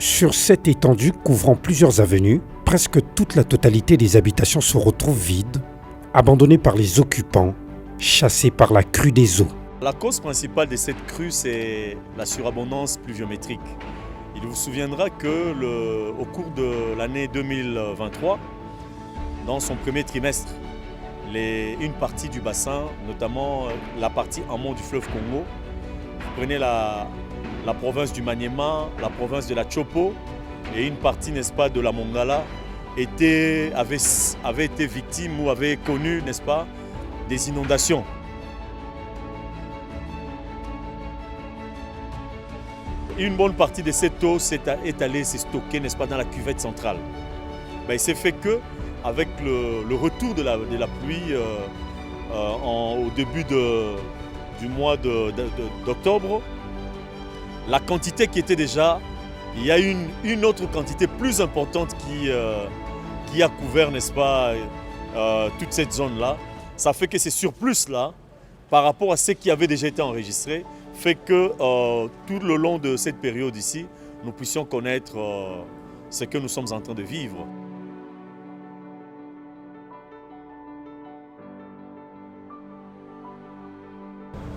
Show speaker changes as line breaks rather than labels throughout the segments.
Sur cette étendue couvrant plusieurs avenues, presque toute la totalité des habitations se retrouve vide, abandonnées par les occupants, chassés par la crue des eaux.
La cause principale de cette crue, c'est la surabondance pluviométrique. Il vous souviendra que au cours de l'année 2023, dans son premier trimestre, une partie du bassin, notamment la partie amont du fleuve Congo, vous prenez la province du Maniema, la province de la Chopo et une partie, n'est-ce pas, de la Mongala, avait été victime ou avait connu, n'est-ce pas, des inondations. Une bonne partie de cette eau est allée s'est stockée, n'est-ce pas, dans la cuvette centrale. Il s'est fait que, avec le retour de la pluie au début du mois d'octobre, la quantité qui était déjà, il y a une autre quantité plus importante qui a couvert, n'est-ce pas, toute cette zone-là. Ça fait que ces surplus-là, par rapport à ce qui avait déjà été enregistré, fait que tout le long de cette période ici, nous puissions connaître ce que nous sommes en train de vivre.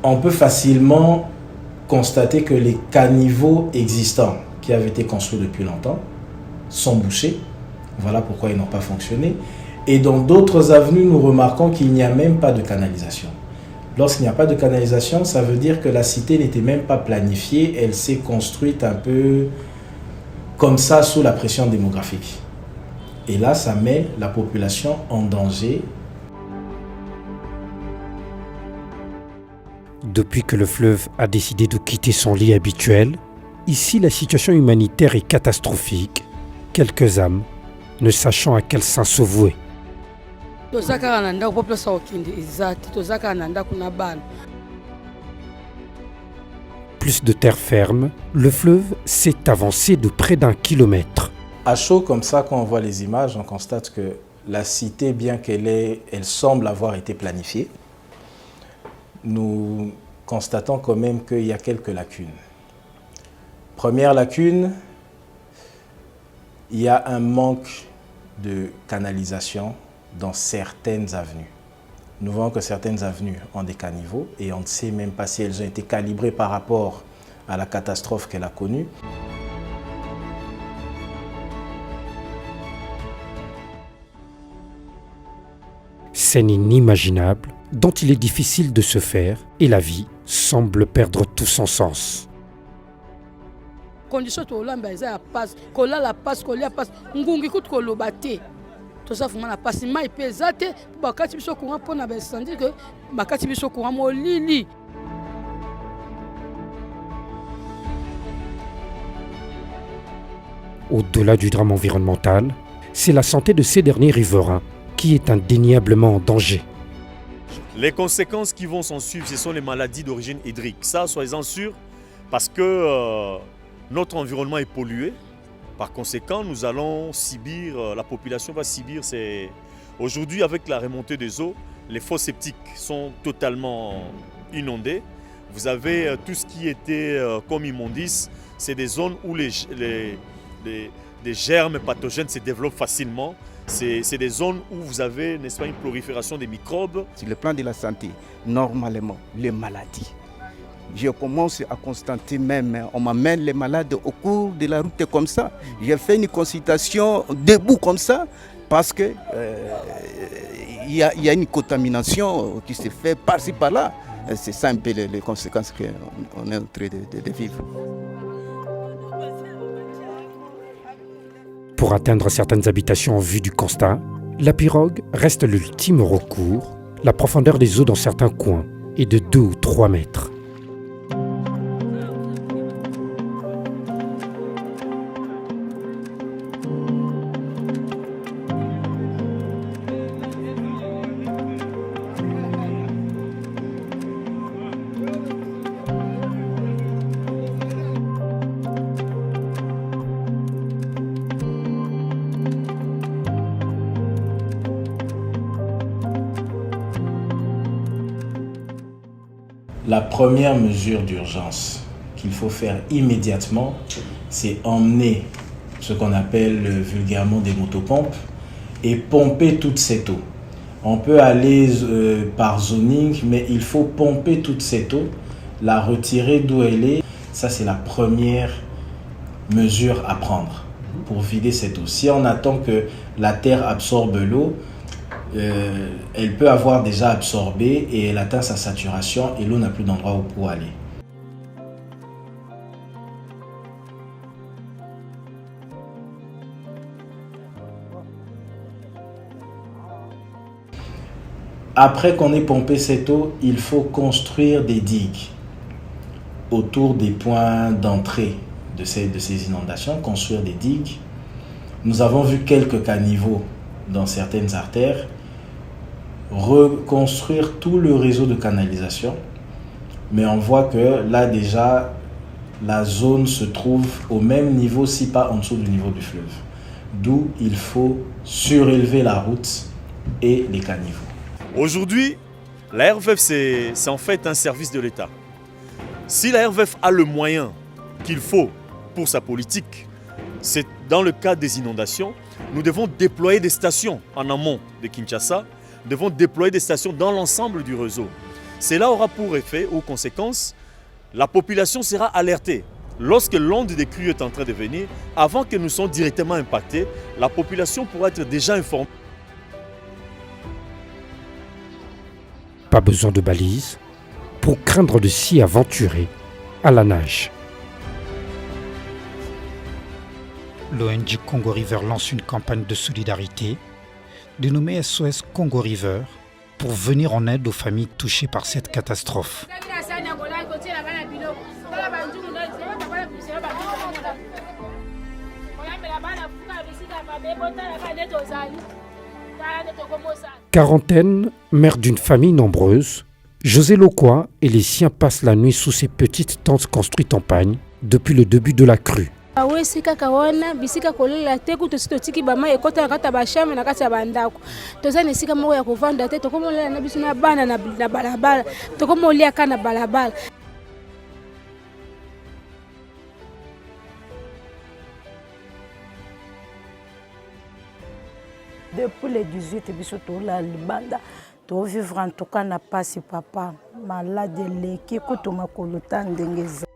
On peut facilement constater que les caniveaux existants qui avaient été construits depuis longtemps sont bouchés. Voilà pourquoi ils n'ont pas fonctionné. Et dans d'autres avenues, nous remarquons qu'il n'y a même pas de canalisation. Lorsqu'il n'y a pas de canalisation, ça veut dire que la cité n'était même pas planifiée. Elle s'est construite un peu comme ça sous la pression démographique. Et là, ça met la population en danger.
Depuis que le fleuve a décidé de quitter son lit habituel, ici la situation humanitaire est catastrophique. Quelques âmes ne sachant à quel saint se vouer. Plus de terre ferme, le fleuve s'est avancé de près d'1 kilomètre.
À chaud comme ça, quand on voit les images, on constate que la cité, bien elle semble avoir été planifiée. Nous constatons quand même qu'il y a quelques lacunes. Première lacune, il y a un manque de canalisation dans certaines avenues. Nous voyons que certaines avenues ont des caniveaux et on ne sait même pas si elles ont été calibrées par rapport à la catastrophe qu'elle a connue.
Scène inimaginable dont il est difficile de se faire et la vie semble perdre tout son sens.
Condition to lamba eza ya passe kola la passe kolia passe ngungi kutu koloba te to sa fuma na passe mai pesate bakati biso courant pona ba sentir que bakati biso courant molili.
Au-delà du drame environnemental, c'est la santé de ces derniers riverains qui est indéniablement en danger.
Les conséquences qui vont s'en suivre, ce sont les maladies d'origine hydrique. Ça, soyez-en sûrs, parce que notre environnement est pollué. Par conséquent, nous allons subir, la population va subir. Aujourd'hui, avec la remontée des eaux, les fosses septiques sont totalement inondées. Vous avez tout ce qui était comme immondice. C'est des zones où les germes pathogènes se développent facilement. C'est des zones où vous avez, n'est-ce pas, une prolifération des microbes.
Sur le plan de la santé, normalement, les maladies. Je commence à constater même, on m'amène les malades au cours de la route comme ça. J'ai fait une consultation debout comme ça parce que y a une contamination qui se fait par-ci par-là. C'est ça un peu les conséquences qu'on est en train de vivre.
Pour atteindre certaines habitations en vue du constat, la pirogue reste l'ultime recours. La profondeur des eaux dans certains coins est de 2 ou 3 mètres.
La première mesure d'urgence qu'il faut faire immédiatement, c'est emmener ce qu'on appelle vulgairement des motopompes, et pomper toute cette eau. On peut aller par zoning, mais il faut pomper toute cette eau, la retirer d'où elle est. Ça, c'est la première mesure à prendre pour vider cette eau. Si on attend que la terre absorbe l'eau, elle peut avoir déjà absorbé et elle atteint sa saturation et l'eau n'a plus d'endroit où pour aller. Après qu'on ait pompé cette eau, il faut construire des digues autour des points d'entrée de ces inondations, construire des digues. Nous avons vu quelques caniveaux dans certaines artères, reconstruire tout le réseau de canalisation, mais on voit que là déjà, la zone se trouve au même niveau, si pas en dessous du niveau du fleuve. D'où il faut surélever la route et les caniveaux.
Aujourd'hui, la RVF, c'est en fait un service de l'État. Si la RVF a le moyen qu'il faut pour sa politique, c'est dans le cas des inondations, nous devons déployer des stations en amont de Kinshasa, nous devons déployer des stations dans l'ensemble du réseau. Cela aura pour effet ou conséquence, la population sera alertée. Lorsque l'onde des crues est en train de venir, avant que nous soyons directement impactés, la population pourra être déjà informée.
Pas besoin de balises pour craindre de s'y aventurer à la nage. L'ONG Congo River lance une campagne de solidarité dénommée SOS Congo River pour venir en aide aux familles touchées par cette catastrophe. Quarantaine, mère d'une famille nombreuse, José Lokwa et les siens passent la nuit sous ces petites tentes construites en pagne depuis le début de la crue.
Depuis le 18, la libanda, to vivre en tout cas n'a pas si papa malade qui coûte ma colutan d'engeza.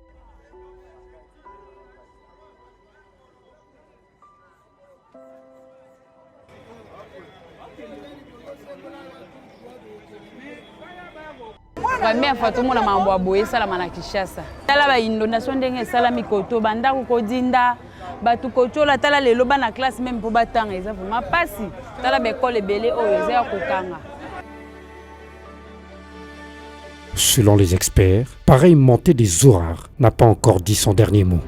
Première fois tout le monde a mambo boye sala manakishasa. Tala ba inondation ndenge sala mikoto banda ko dinda batu ko chola tala lelo bana classe même pour batanga eza vraiment pasi. Tala be école belé o eza ko kanga.
Selon les experts, pareille montée des orages n'a pas encore dit son dernier mot.